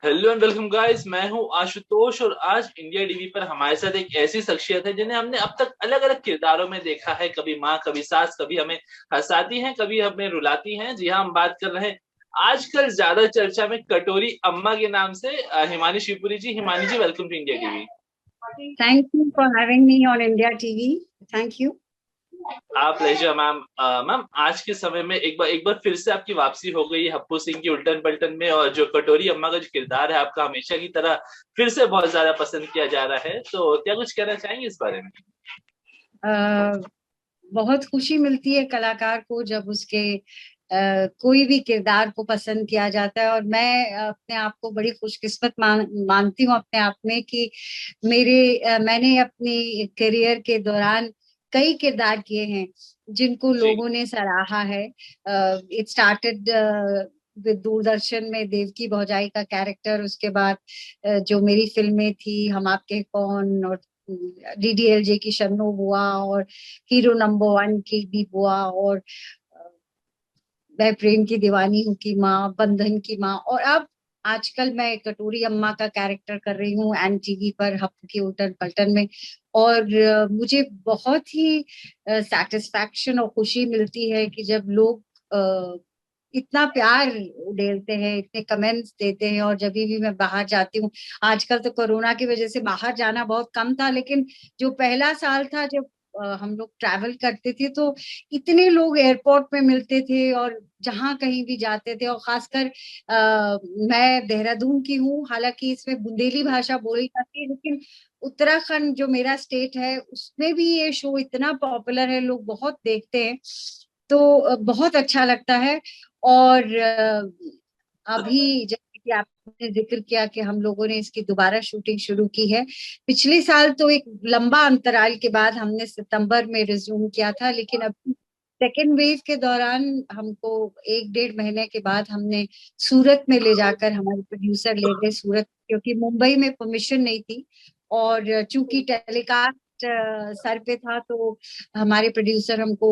Hello and welcome guys, मैं हूं आशुतोष और आज इंडिया टीवी पर हमारे साथ एक ऐसी शख्सियत है जिन्हें हमने अब तक अलग अलग किरदारों में देखा है। कभी माँ, कभी सास, कभी हमें हंसाती हैं, कभी हमें रुलाती हैं। जी हाँ, हम बात कर रहे हैं आजकल ज्यादा चर्चा में कटोरी अम्मा के नाम से Himani Shivpuri ji. Himani ji, welcome to India TV. Thank you for having me on India TV. Thank you. आप प्लेजर मैम। मैम, आज के समय में एक बार फिर से आपकी वापसी हो गई है हप्पू सिंह की उल्टन पलटन में, और जो कटोरी अम्मा का जो किरदार है आपका हमेशा की तरह फिर से बहुत ज्यादा पसंद किया जा रहा है। तो क्या कुछ कहना चाहेंगे इस बारे में? बहुत खुशी मिलती है कलाकार को जब उसके कोई भी किरदार को पसंद किया जाता है। और मैं अपने आप को बड़ी खुशकिस्मत मानती हूँ अपने आप में कि मैंने अपनी करियर के दौरान कई किरदार किए हैं जिनको जी। लोगों ने सराहा है। इट स्टार्टेड विद दूरदर्शन में देवकी भौजाई का कैरेक्टर। उसके बाद जो मेरी फिल्में थी हम आपके कौन और डीडीएलजे की शन्नो बुआ और हीरो नंबर वन की भी बुआ और मैं प्रेम की दीवानी हूँ की माँ, बंधन की माँ, और अब आजकल मैं कटोरी अम्मा का कैरेक्टर कर रही हूँ एन टीवी पर हप्पू की उल्टन पलटन में। और मुझे बहुत ही सेटिस्फैक्शन और खुशी मिलती है कि जब लोग इतना प्यार उड़ेलते हैं, इतने कमेंट्स देते हैं। और जब भी मैं बाहर जाती हूँ, आजकल तो कोरोना की वजह से बाहर जाना बहुत कम था, लेकिन जो पहला साल था जब हम लोग ट्रैवल करते थे तो इतने लोग एयरपोर्ट पे मिलते थे और जहां कहीं भी जाते थे। और खासकर मैं देहरादून की हूँ, हालांकि इसमें बुंदेली भाषा बोली जाती है, लेकिन उत्तराखंड जो मेरा स्टेट है उसमें भी ये शो इतना पॉपुलर है, लोग बहुत देखते हैं। तो बहुत अच्छा लगता है। और अभी जैसे कि आपने जिक्र किया कि हम लोगों ने इसकी दोबारा शूटिंग शुरू की है। पिछले साल तो एक लंबा अंतराल के बाद हमने सितंबर में रिज्यूम किया था, लेकिन अब सेकेंड वेव के दौरान हमको 1 डेढ़ महीने के बाद हमने सूरत में ले जाकर हमारे प्रोड्यूसर ले गए सूरत, क्योंकि मुंबई में परमिशन नहीं थी। और चूंकि टेलीकास्ट सर पे था तो हमारे प्रोड्यूसर हमको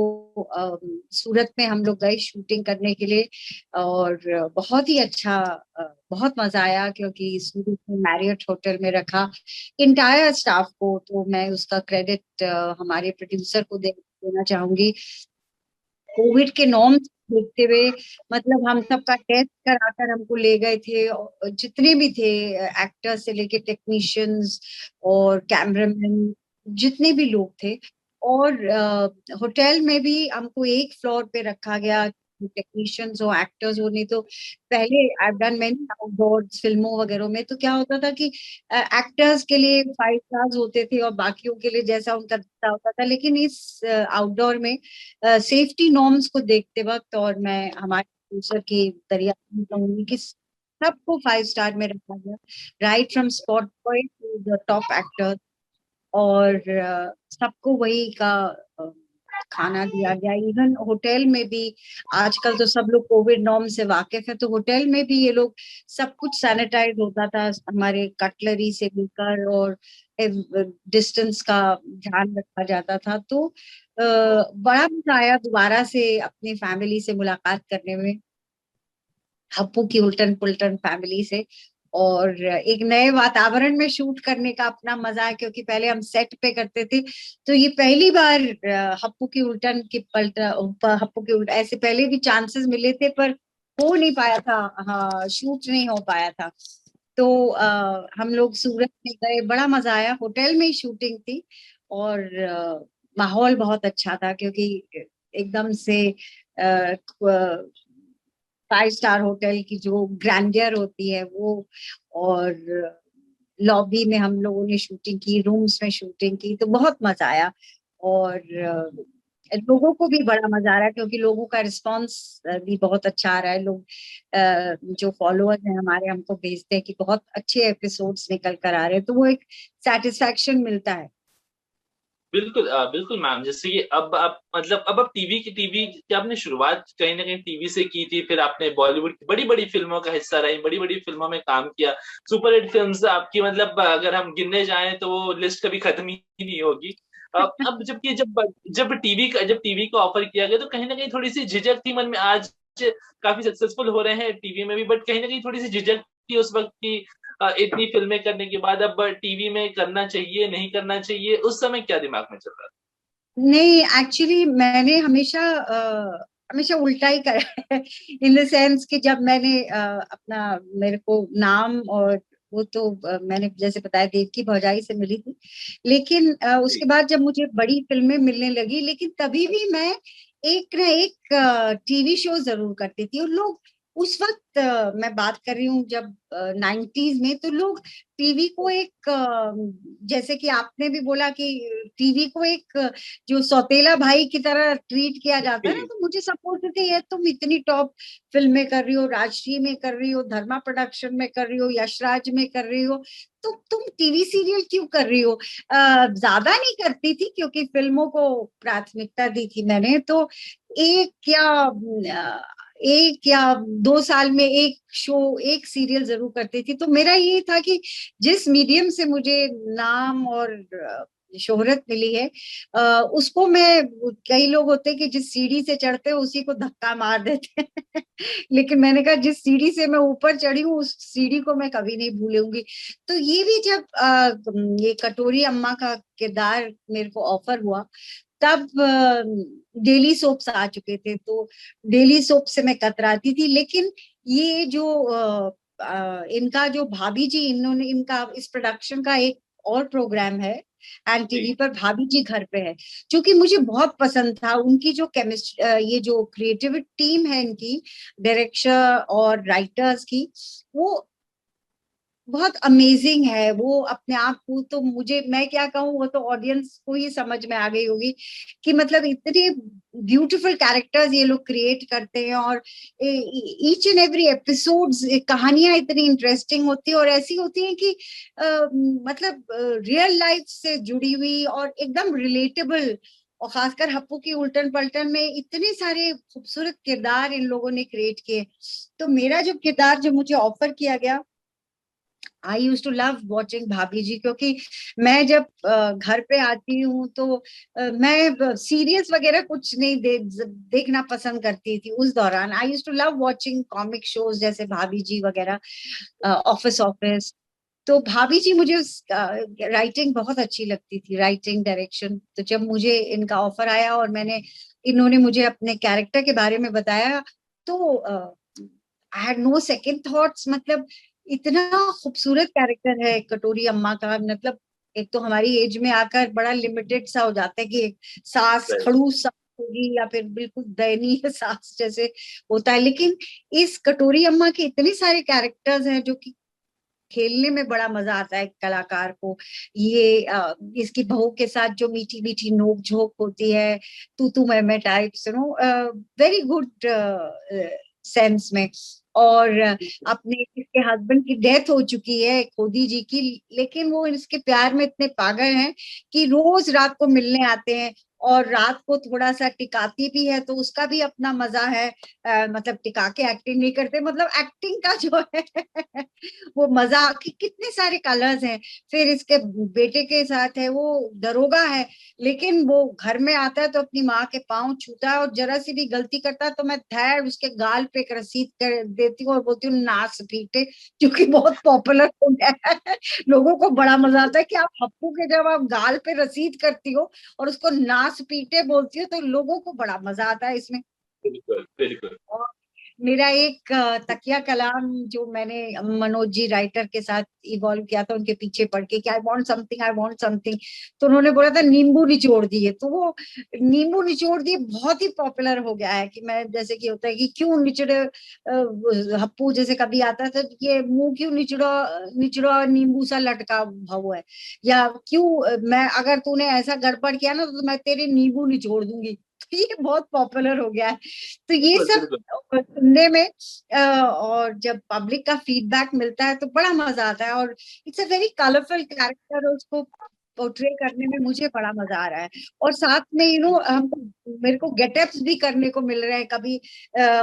सूरत में हम लोग गए शूटिंग करने के लिए। और बहुत ही अच्छा, बहुत मजा आया, क्योंकि सूरत में मैरियट होटल में रखा इंटायर स्टाफ को। तो मैं उसका क्रेडिट हमारे प्रोड्यूसर को देना चाहूंगी। कोविड के नॉर्म्स देखते हुए, मतलब हम सबका टेस्ट कराकर हमको ले गए थे, और जितने भी थे एक्टर्स से लेके टेक्नीशियंस और कैमरामैन, जितने भी लोग थे। और होटल में भी हमको एक फ्लोर पे रखा गया, टेक्नीशियंस हो एक्टर्स हो। नहीं तो पहले I have done many outdoor फिल्मों वगैरह में तो क्या होता था कि एक्टर्स के लिए 5 स्टार्स होते थे और बाकियों के लिए जैसा उनका दिखता होता था, लेकिन इस आउटडोर में सेफ्टी नॉर्म्स को देखते वक्त, और मैं हमारे प्रोड्यूसर की दरिया कहूंगी कि सबको 5 स्टार में रखा गया, right from spot boy to the top actor. और सबको वही का अ, खाना दिया गया। इवन होटल में भी आजकल तो सब लोग कोविड नॉर्म से वाकिफ है, तो होटल में भी ये लोग सब कुछ सैनिटाइज होता था, हमारे कटलरी से लेकर, और डिस्टेंस का ध्यान रखा जाता था। तो बड़ा मजा आया दोबारा से अपनी फैमिली से मुलाकात करने में, हप्पू की उल्टन पुल्टन फैमिली से। और एक नए वातावरण में शूट करने का अपना मजा है, क्योंकि पहले हम सेट पे करते थे। तो ये पहली बार हप्पू की उल्टन की हप्पू की उल्टन, ऐसे पहले भी चांसेस मिले थे पर हो नहीं पाया था, हाँ शूट नहीं हो पाया था। तो हम लोग सूरत में गए, बड़ा मजा आया, होटल में ही शूटिंग थी। और माहौल बहुत अच्छा था, क्योंकि एकदम से 5 स्टार होटल की जो ग्रैंडियर होती है वो। और लॉबी में हम लोगों ने शूटिंग की, रूम्स में शूटिंग की, तो बहुत मजा आया। और लोगों को भी बड़ा मजा आ रहा है, क्योंकि लोगों का रिस्पांस भी बहुत अच्छा आ रहा है। लोग जो फॉलोअर्स हैं हमारे हमको भेजते हैं कि बहुत अच्छे एपिसोड्स निकल कर आ रहे हैं, तो वो एक सेटिस्फैक्शन मिलता है। बिल्कुल बिल्कुल मैम। जैसे कि अब आप मतलब अब आप टीवी की आपने शुरुआत कहीं ना कहीं टीवी से की थी, फिर आपने बॉलीवुड की बड़ी बड़ी फिल्मों का हिस्सा रही, बड़ी बड़ी फिल्मों में काम किया। सुपरहिट फिल्म्स आपकी, मतलब अगर हम गिनने जाएं तो वो लिस्ट कभी खत्म ही नहीं होगी। अब जबकि जब टीवी का ऑफर किया गया तो कहीं ना कहीं थोड़ी सी झिझक थी मन में। आज काफी सक्सेसफुल हो रहे हैं टीवी में भी, बट कहीं ना कहीं थोड़ी सी झिझक थी उस वक्त की इतनी फिल्में करने के बाद अब टीवी में करना चाहिए नहीं करना चाहिए, उस समय क्या दिमाग में चल रहा था? नहीं, एक्चुअली मैंने हमेशा उल्टा ही करा है, इन द सेंस कि जब मैंने अपना, मेरे को नाम और वो तो मैंने जैसे बताया देव की भौजाई से मिली थी, लेकिन उसके जी। बाद जब मुझे बड़ी फिल्में मिलने लगी, लेकिन तभी भी मैं एक ना एक टीवी शो जरूर करती थी। और लोग उस वक्त, मैं बात कर रही हूँ जब 90s में, तो लोग टीवी को एक जैसे कि आपने भी बोला कि टीवी को एक जो सौतेला भाई की तरह ट्रीट किया जाता है ना, जी। तो मुझे सब बोलते थे ये तुम इतनी टॉप फिल्में कर रही हो, राजश्री में कर रही हो, धर्मा प्रोडक्शन में कर रही हो, यशराज में कर रही हो, तो तुम टीवी सीरियल क्यों कर रही हो? ज्यादा नहीं करती थी क्योंकि फिल्मों को प्राथमिकता दी थी मैंने, तो एक या एक या 2 साल में एक शो, एक सीरियल जरूर करती थी। तो मेरा ये था कि जिस मीडियम से मुझे नाम और शोहरत मिली है, उसको मैं, कई लोग होते हैं कि जिस सीढ़ी से चढ़ते हैं उसी को धक्का मार देते हैं लेकिन मैंने कहा जिस सीढ़ी से मैं ऊपर चढ़ी हूँ उस सीढ़ी को मैं कभी नहीं भूलूंगी। तो ये भी जब ये कटोरी अम्मा का किरदार मेरे को ऑफर हुआ, तब डेली सोप्स आ चुके थे, तो डेली सोप से मैं कतराती थी। लेकिन ये जो इनका जो भाभी जी, इन्होंने, इनका इस प्रोडक्शन का एक और प्रोग्राम है एंड टीवी जी। पर, भाभी जी घर पे है, क्योंकि मुझे बहुत पसंद था उनकी जो केमिस्ट, ये जो क्रिएटिव टीम है इनकी, डायरेक्टर और राइटर्स की, वो बहुत अमेजिंग है वो अपने आप को। तो मुझे, मैं क्या कहूँ, वो तो ऑडियंस को ही समझ में आ गई होगी कि मतलब इतने ब्यूटीफुल कैरेक्टर्स ये लोग क्रिएट करते हैं, और ईच एंड एवरी एपिसोड्स, कहानियां इतनी इंटरेस्टिंग होती है और ऐसी होती हैं कि मतलब रियल लाइफ से जुड़ी हुई और एकदम रिलेटेबल। और खासकर हप्पू की उल्टन पलटन में इतने सारे खूबसूरत किरदार इन लोगों ने क्रिएट किए। तो मेरा जो किरदार जो मुझे ऑफर किया गया, आई यूज टू लव वॉचिंग भाभी जी, क्योंकि मैं जब घर पे आती हूँ तो मैं सीरियल्स वगैरह कुछ नहीं देखना पसंद करती थी उस दौरान। I used to love watching comic shows जैसे भाभी जी वगैरह, ऑफिस ऑफिस। तो भाभी जी मुझे राइटिंग बहुत अच्छी लगती थी, राइटिंग डायरेक्शन। तो जब मुझे इनका ऑफर आया और इन्होंने मुझे अपने कैरेक्टर के बारे में बताया, तो I had no second thoughts. मतलब इतना खूबसूरत कैरेक्टर है कटोरी अम्मा का। मतलब एक तो हमारी एज में आकर बड़ा लिमिटेड सा हो जाता है कि एक सास, खड़ूस सास होगी या फिर बिल्कुल दयनीय सास जैसे होता है, लेकिन इस कटोरी अम्मा के इतने सारे कैरेक्टर्स हैं जो कि खेलने में बड़ा मजा आता है कलाकार को। ये इसकी बहू के साथ जो मीठी मीठी नोक झोंक होती है, तू मैं टाइप्स, वेरी गुड सेंस में। और अपने इसके हस्बैंड की डेथ हो चुकी है खोदी जी की, लेकिन वो इसके प्यार में इतने पागल हैं कि रोज रात को मिलने आते हैं, और रात को थोड़ा सा टिकाती भी है, तो उसका भी अपना मजा है। मतलब टिका के एक्टिंग नहीं करते, मतलब एक्टिंग का जो है वो मजा कि कितने सारे कलर्स हैं। फिर इसके बेटे के साथ है, वो दरोगा है, लेकिन वो घर में आता है तो अपनी माँ के पाँव छूता है, और जरा सी भी गलती करता है तो मैं धैर उसके गाल पे एक रसीद कर देती हूँ और बोलती हूँ नास पीटे, क्योंकि बहुत पॉपुलर हो गया है। लोगों को बड़ा मजा आता है कि आप हप्पू के जब आप गाल पे रसीद करती हो और उसको नास पीटे बोलती हो, तो लोगों को बड़ा मजा आता है इसमें। बिल्कुल बिल्कुल। और मेरा एक तकिया कलाम जो मैंने मनोज जी राइटर के साथ इवॉल्व किया था, उनके पीछे पड़ के कि I want something, I want something, तो उन्होंने बोला था नींबू निचोड़ दिए, तो वो नींबू निचोड़ दिए बहुत ही पॉपुलर हो गया है। कि मैं, जैसे कि होता है कि क्यों निचड़े, हप्पू जैसे कभी आता था तो ये मुंह क्यों निचड़ो, निचड़ो नींबू सा लटका भाव है, या क्यों मैं, अगर तूने ऐसा गड़बड़ किया ना तो मैं तेरे नींबू निचोड़ दूंगी। तो ये बहुत पॉपुलर हो गया है। तो ये बिल्कुल सब बिल्कुल। सुनने में और जब पब्लिक का फीडबैक मिलता है तो बड़ा मजा आता है। और it's a very colourful character, उसको पोर्ट्रे करने में मुझे बड़ा मजा आ रहा है। और साथ में हम, मेरे को गेटअप्स भी करने को मिल रहे हैं। कभी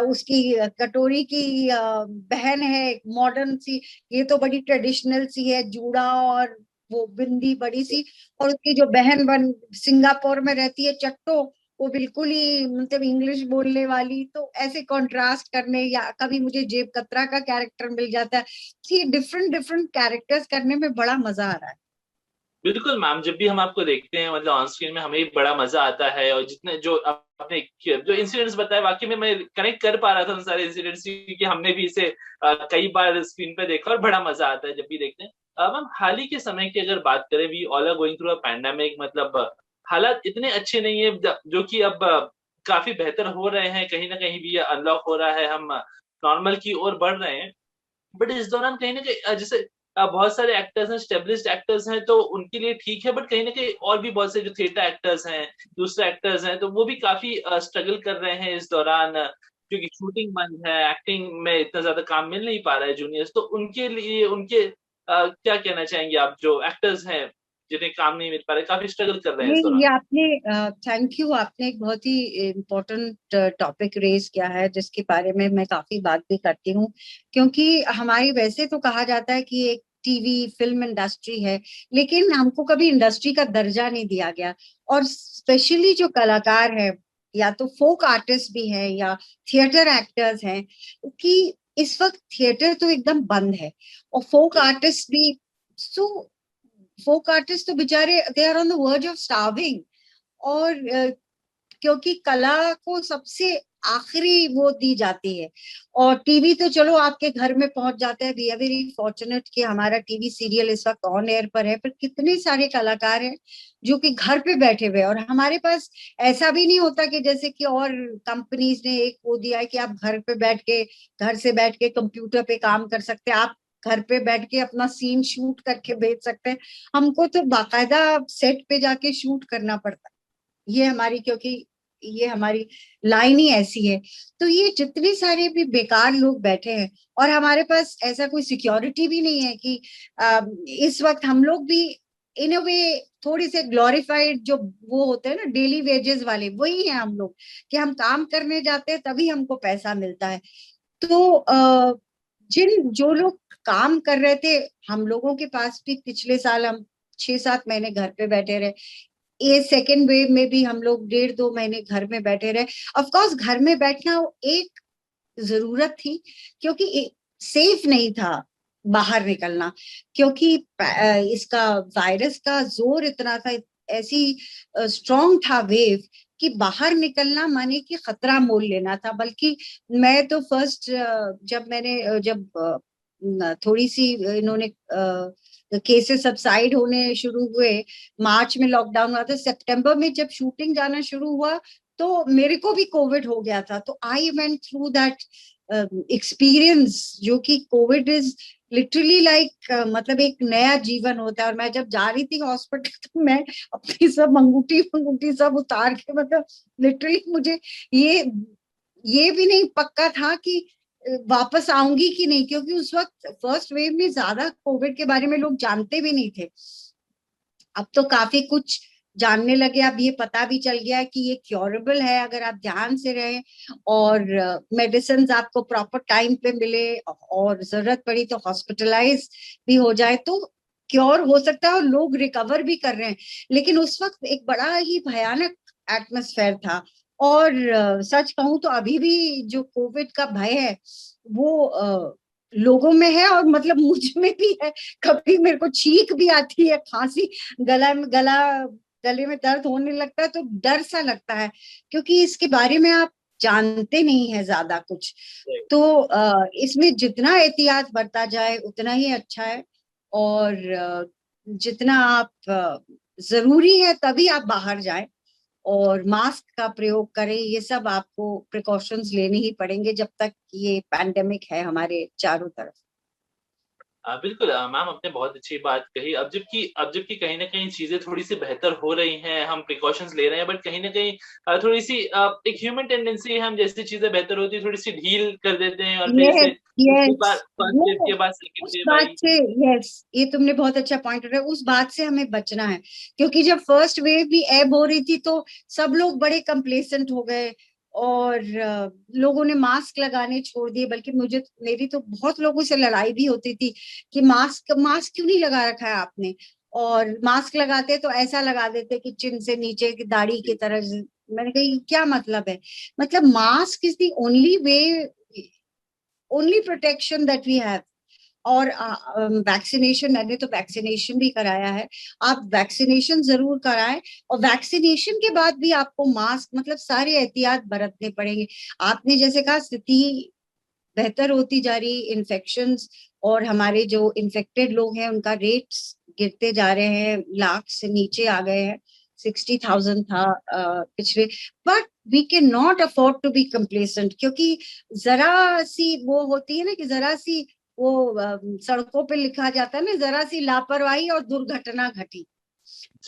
उसकी कटोरी की बहन है मॉडर्न सी, ये तो बड़ी ट्रेडिशनल सी है, जूड़ा और वो बिंदी बड़ी सी, और उसकी जो बहन बन सिंगापुर में रहती है, चट्टो, वो बिल्कुल ही मतलब इंग्लिश बोलने वाली, तो ऐसे कंट्रास्ट करने, या कभी मुझे जेब कतरा का कैरेक्टर मिल जाता है, कि डिफरेंट डिफरेंट कैरेक्टर्स करने में बड़ा मजा आ रहा है। बिल्कुल मैम, जब भी हम आपको देखते हैं मतलब ऑन स्क्रीन में, हमें भी बड़ा मजा आता है। और जितने जो आपने जो इंसिडेंट्स बताए, वाकई में मैं कनेक्ट कर पा रहा था उन सारे इंसिडेंट्स, क्योंकि हमने भी इसे कई बार स्क्रीन पे देखा और बड़ा मजा आता है जब भी देखते हैं। मैम, हाल ही के समय की अगर बात करें, we all are going through a pandemic, मतलब हालात इतने अच्छे नहीं है, जो कि अब काफी बेहतर हो रहे हैं, कहीं ना कहीं भी अनलॉक हो रहा है, हम नॉर्मल की ओर बढ़ रहे हैं। बट इस दौरान कहीं ना कहीं जैसे बहुत सारे एक्टर्स हैं, स्टेब्लिश्ड एक्टर्स हैं, तो उनके लिए ठीक है, बट कहीं ना कहीं और भी बहुत से जो थिएटर एक्टर्स हैं, दूसरे एक्टर्स हैं, तो वो भी काफी स्ट्रगल कर रहे हैं इस दौरान, क्योंकि शूटिंग बंद है, एक्टिंग में इतना ज्यादा काम मिल नहीं पा रहा है जूनियर्स। तो उनके लिए उनके क्या कहना चाहेंगे आप, जो एक्टर्स हैं जिन्हें काम नहीं मिल पा रहा है, काफी स्ट्रगल कर रहे हैं इस ये दौरान। आपने, थैंक यू, आपने एक बहुत ही इम्पोर्टेंट टॉपिक रेज किया है, जिसके बारे में मैं काफी बात भी करती हूँ। क्योंकि हमारी, वैसे तो कहा जाता है कि एक टीवी फिल्म इंडस्ट्री है, लेकिन हमको कभी इंडस्ट्री का दर्जा नहीं दिया गया। और स्पेशली जो कलाकार है, या तो फोक आर्टिस्ट भी है या थिएटर एक्टर्स हैं, कि इस वक्त थिएटर तो एकदम बंद है, और फोक आर्टिस्ट भी। सो फोक आर्टिस्ट तो बेचारे, they are on the verge of starving. और क्योंकि कला को सबसे आखिरी वो दी जाती है, और टीवी तो चलो आपके घर में पहुंच जाता है। वी आर वेरी फॉर्चुनेट कि हमारा टीवी सीरियल इस वक्त ऑन एयर पर है, पर कितने सारे कलाकार हैं जो कि घर पे बैठे हुए हैं। और हमारे पास ऐसा भी नहीं होता कि जैसे कि और कंपनीज ने एक वो दिया है कि आप घर पे बैठ के, घर से बैठ के कंप्यूटर पे काम कर सकते हैं, आप घर पे बैठ के अपना सीन शूट करके भेज सकते हैं। हमको तो बाकायदा सेट पे जाके शूट करना पड़ता है। ये हमारी, क्योंकि ये हमारी लाइन ही ऐसी है। तो ये जितने सारे भी बेकार लोग बैठे हैं, और हमारे पास ऐसा कोई सिक्योरिटी भी नहीं है कि इस वक्त हम लोग भी इन अ वे थोड़ी से ग्लोरिफाइड, जो वो होते हैं ना डेली वेजेस वाले, वही है हम लोग, कि हम काम करने जाते हैं तभी हमको पैसा मिलता है। तो जिन जो लोग काम कर रहे थे, हम लोगों के पास भी पिछले साल हम 6-7 महीने घर पे बैठे रहे। ये सेकेंड वेव में भी हम लोग 1.5-2 महीने घर में बैठे रहे। ऑफ कोर्स घर में बैठना एक जरूरत थी, क्योंकि सेफ नहीं था बाहर निकलना, क्योंकि इसका वायरस का जोर इतना था, ऐसी स्ट्रांग था वेव, कि बाहर निकलना माने कि खतरा मोल लेना था। बल्कि मैं तो फर्स्ट, जब थोड़ी सी इन्होंने केसेस सबसाइड होने शुरू हुए, मार्च में लॉकडाउन हुआ था, सितंबर में जब शूटिंग जाना शुरू हुआ, तो मेरे को भी कोविड हो गया था। तो I went through that experience, जो कि कोविड इज लिटरली लाइक, मतलब एक नया जीवन होता है। और मैं जब जा रही थी हॉस्पिटल, तो मैं अपनी सब अंगूठी अंगूठी सब उतार के, मतलब लिटरली मुझे ये ये भी नहीं पक्का था कि वापस आऊंगी कि नहीं, क्योंकि उस वक्त फर्स्ट वेव में ज्यादा कोविड के बारे में लोग जानते भी नहीं थे। अब तो काफी कुछ जानने लगे, अब ये पता भी चल गया है कि ये क्योरेबल है अगर आप ध्यान से रहें, और मेडिसिन आपको प्रॉपर टाइम पे मिले, और जरूरत पड़ी तो हॉस्पिटलाइज भी हो जाए तो क्योर हो सकता है, और लोग रिकवर भी कर रहे हैं। लेकिन उस वक्त एक बड़ा ही भयानक एटमोस्फेयर था। और सच कहूं तो अभी भी जो कोविड का भय है, वो लोगों में है, और मतलब मुझ में भी है। कभी मेरे को छींक भी आती है, खांसी, गले में दर्द होने लगता है, तो डर सा लगता है, क्योंकि इसके बारे में आप जानते नहीं है ज्यादा कुछ। है। तो इसमें जितना एहतियात बरता जाए उतना ही अच्छा है। और जितना आप जरूरी है तभी आप बाहर जाएं, और मास्क का प्रयोग करें। ये सब आपको प्रिकॉशंस लेने ही पड़ेंगे जब तक ये पैंडेमिक है हमारे चारों तरफ। बिल्कुल मैम, आपने बहुत अच्छी बात कही। अब जबकि कहीं ना कहीं चीजें थोड़ी सी बेहतर हो रही हैं, हम प्रिकॉशंस ले रहे हैं, बट कहीं ना कहीं थोड़ी सी एक ह्यूमन टेंडेंसी है, हम जैसी चीजें बेहतर होती है थोड़ी सी ढील कर देते हैं, और फिर यस, से दूसरी बार यस, फर्स्ट वेव वो के बाद सेकंड उस वेव बात आई। से, यस, ये तुमने बहुत अच्छा पॉइंट उठाया, उस बात से हमें बचना है। क्योंकि जब फर्स्ट वेव भी एब हो रही थी, तो सब लोग बड़े कंप्लेसेंट हो गए, और लोगों ने मास्क लगाने छोड़ दिए। बल्कि मेरी तो बहुत लोगों से लड़ाई भी होती थी कि मास्क मास्क क्यों नहीं लगा रखा है आपने। और मास्क लगाते तो ऐसा लगा देते कि चिन से नीचे की दाढ़ी की तरह मैंने कहा ये क्या मतलब है? मतलब mask is the only way, only protection that we have. और वैक्सीनेशन, मैंने तो वैक्सीनेशन भी कराया है। आप वैक्सीनेशन जरूर कराएं, और वैक्सीनेशन के बाद भी आपको मास्क, मतलब सारे एहतियात बरतने पड़ेंगे। आपने जैसे कहा स्थिति बेहतर होती जा रही, इन्फेक्शंस और हमारे जो इन्फेक्टेड लोग हैं उनका रेट्स गिरते जा रहे हैं, लाख से नीचे आ गए हैं, 60,000 था पिछले। But we can not afford to be complacent, क्योंकि जरा सी वो होती है ना कि जरा सी वो सड़कों पे लिखा जाता है ना, जरा सी लापरवाही और दुर्घटना घटी।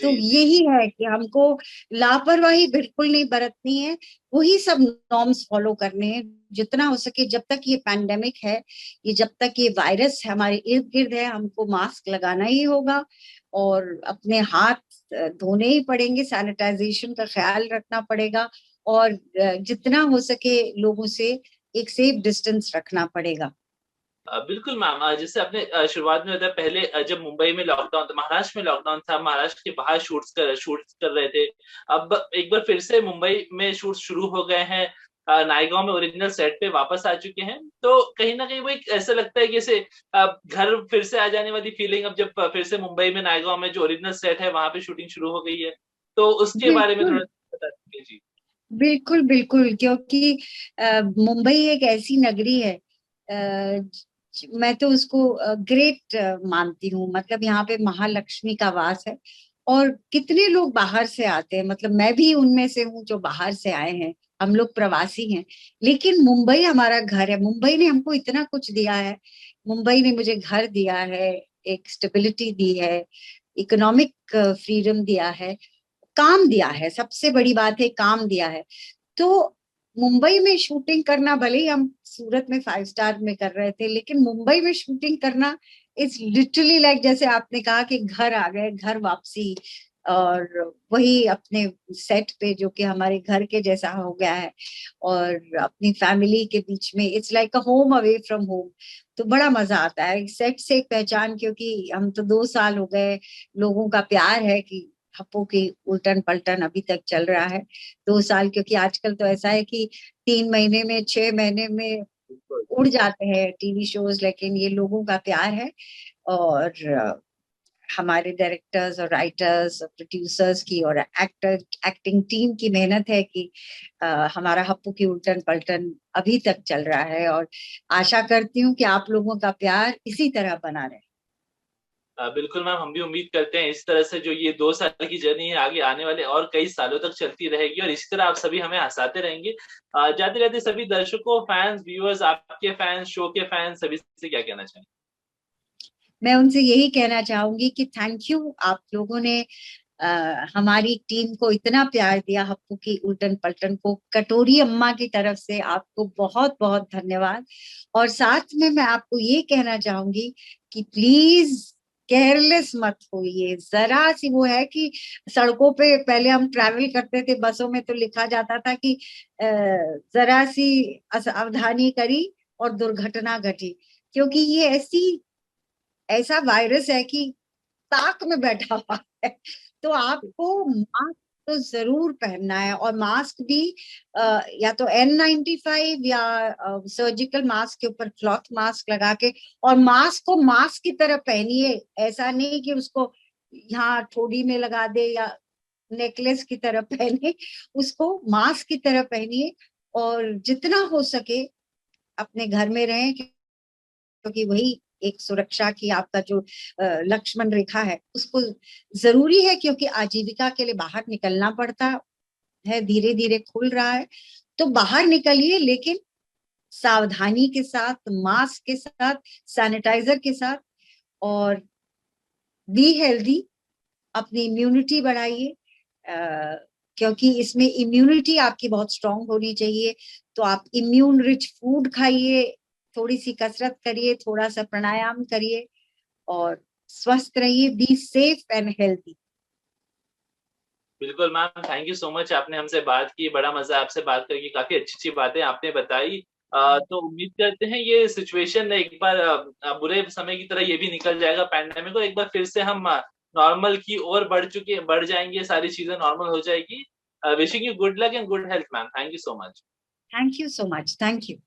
तो जी जी। यही है कि हमको लापरवाही बिल्कुल नहीं बरतनी है, वही सब नॉर्म्स फॉलो करने हैं जितना हो सके। जब तक ये पैंडेमिक है, ये जब तक ये वायरस हमारे इर्द गिर्द है, हमको मास्क लगाना ही होगा और अपने हाथ धोने ही पड़ेंगे, सैनिटाइजेशन का ख्याल रखना पड़ेगा, और जितना हो सके लोगों से एक सेफ डिस्टेंस रखना पड़ेगा। बिल्कुल मैम, जैसे आपने शुरुआत में बताया, पहले जब मुंबई में लॉकडाउन था, महाराष्ट्र में लॉकडाउन था, महाराष्ट्र के बाहर शूट्स कर रहे थे। अब एक बार फिर से मुंबई में शूट शुरू हो गए हैं, नायगांव में ओरिजिनल सेट पे वापस आ चुके हैं। तो कहीं ना कहीं वो एक ऐसा लगता है कि जैसे घर फिर से आ जाने वाली फीलिंग, अब जब फिर से मुंबई में नायगांव में जो ओरिजिनल सेट है वहां पे शूटिंग शुरू हो गई है। तो उसके बारे में बिल्कुल थोड़ा बता दीजिए जी। बिल्कुल बिल्कुल, क्योंकि मुंबई एक ऐसी नगरी है, मैं तो उसको ग्रेट मानती हूँ। मतलब यहाँ पे महालक्ष्मी का वास है, और कितने लोग बाहर से आते हैं, मतलब मैं भी उनमें से हूँ जो बाहर से आए हैं, हम लोग प्रवासी हैं। लेकिन मुंबई हमारा घर है, मुंबई ने हमको इतना कुछ दिया है। मुंबई ने मुझे घर दिया है, एक स्टेबिलिटी दी है, इकोनॉमिक फ्रीडम दिया है, काम दिया है, सबसे बड़ी बात है काम दिया है। तो मुंबई में शूटिंग करना, भले ही हम सूरत में 5 स्टार में कर रहे थे, लेकिन मुंबई में शूटिंग करना इट्स लिटरली लाइक, जैसे आपने कहा कि घर आ गए, घर वापसी, और वही अपने सेट पे जो कि हमारे घर के जैसा हो गया है, और अपनी फैमिली के बीच में it's like a home away from home. तो बड़ा मजा आता है सेट से एक पहचान, क्योंकि हम तो 2 साल हो गए, लोगों का प्यार है कि हप्पू की उल्टन पलटन अभी तक चल रहा है। 2 साल, क्योंकि आजकल तो ऐसा है कि 3 महीने में, 6 महीने में बिल्कुल। उड़ जाते हैं टीवी शोज, लेकिन ये लोगों का प्यार है। और हमारे डायरेक्टर्स और राइटर्स और प्रोड्यूसर्स की और एक्टिंग टीम की मेहनत है कि हमारा हप्पू की उल्टन पलटन अभी तक चल रहा है, और आशा करती हूँ कि आप लोगों का प्यार इसी तरह बना रहे। बिल्कुल मैम, हम भी उम्मीद करते हैं इस तरह से जो ये 2 साल की जर्नी है आगे आने वाले और कई सालों तक चलती रहेगी, और इसी तरह आप सभी हमें हंसाते रहेंगे। जाते जाते सभी दर्शकों, फैंस, व्यूअर्स, आपके फैंस, शो के फैंस, सभी से क्या कहना चाहेंगे? मैं उनसे यही कहना चाहूंगी कि थैंक यू, आप लोगों ने हमारी टीम को इतना प्यार दिया, हप्पू की उल्टन पलटन को। कटोरी अम्मा की तरफ से आपको बहुत बहुत धन्यवाद। और साथ में मैं आपको ये कहना चाहूंगी कि प्लीज केयरलेस मत होइए। जरा सी वो है कि सड़कों पे पहले हम ट्रैवल करते थे, बसों में तो लिखा जाता था कि जरा सी असावधानी करी और दुर्घटना घटी, क्योंकि ये ऐसा वायरस है कि ताक में बैठा हुआ है। तो आपको मास्क तो जरूर पहनना है, और मास्क भी या तो N95 या सर्जिकल मास्क के ऊपर क्लॉथ मास्क लगा के, और मास्क को मास्क की तरह पहनिए। ऐसा नहीं कि उसको यहाँ ठोड़ी में लगा दे या नेकलेस की तरह पहने, उसको मास्क की तरह पहनिए। और जितना हो सके अपने घर में रहें, क्योंकि वही एक सुरक्षा की आपका जो लक्ष्मण रेखा है, उसको जरूरी है, क्योंकि आजीविका के लिए बाहर निकलना पड़ता है। धीरे धीरे खुल रहा है, तो बाहर निकलिए, लेकिन सावधानी के साथ, मास्क के साथ, सैनिटाइजर के साथ, और बी हेल्दी, अपनी इम्यूनिटी बढ़ाइए, क्योंकि इसमें इम्यूनिटी आपकी बहुत स्ट्रांग होनी चाहिए। तो आप इम्यून रिच फूड खाइए, थोड़ी सी कसरत करिए, थोड़ा सा प्राणायाम करिए, और स्वस्थ रहिए। Be safe and healthy. बिल्कुल ma'am, thank you so much, आपने हमसे बात की, बड़ा मजा आपसे बात करके, काफी अच्छी अच्छी बातें आपने बताई। तो उम्मीद करते हैं ये सिचुएशन एक बार बुरे समय की तरह ये भी निकल जाएगा, पैंडेमिक, और एक बार फिर से हम नॉर्मल की ओर बढ़ जाएंगे, सारी चीजें नॉर्मल हो जाएगी। Wishing you good luck and good health, ma'am. Thank you so much. Thank you so much. Thank you.